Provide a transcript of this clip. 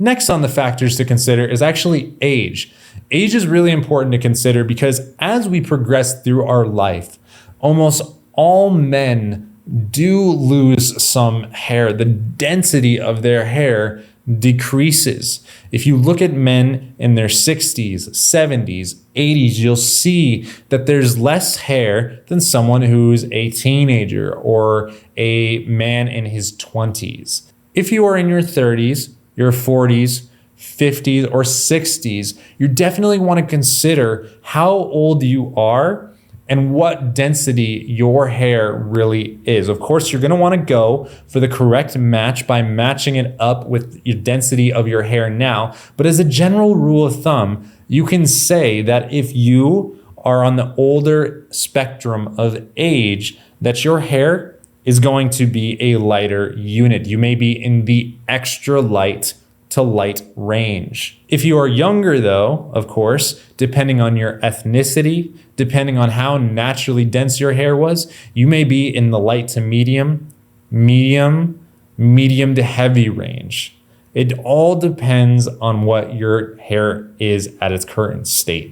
Next on the factors to consider is actually age. Age is really important to consider because as we progress through our life, almost all men do lose some hair. The density of their hair decreases. If you look at men in their 60s, 70s, 80s, you'll see that there's less hair than someone who's a teenager or a man in his 20s. If you are in your 30s, your 40s, 50s, or 60s, you definitely want to consider how old you are and what density your hair really is. Of course, you're gonna wanna go for the correct match by matching it up with your density of your hair now. But as a general rule of thumb, you can say that if you are on the older spectrum of age, that your hair is going to be a lighter unit. You may be in the extra light to light range. If you are younger though, of course, depending on your ethnicity, depending on how naturally dense your hair was, you may be in the light to medium, medium to heavy range. It all depends on what your hair is at its current state.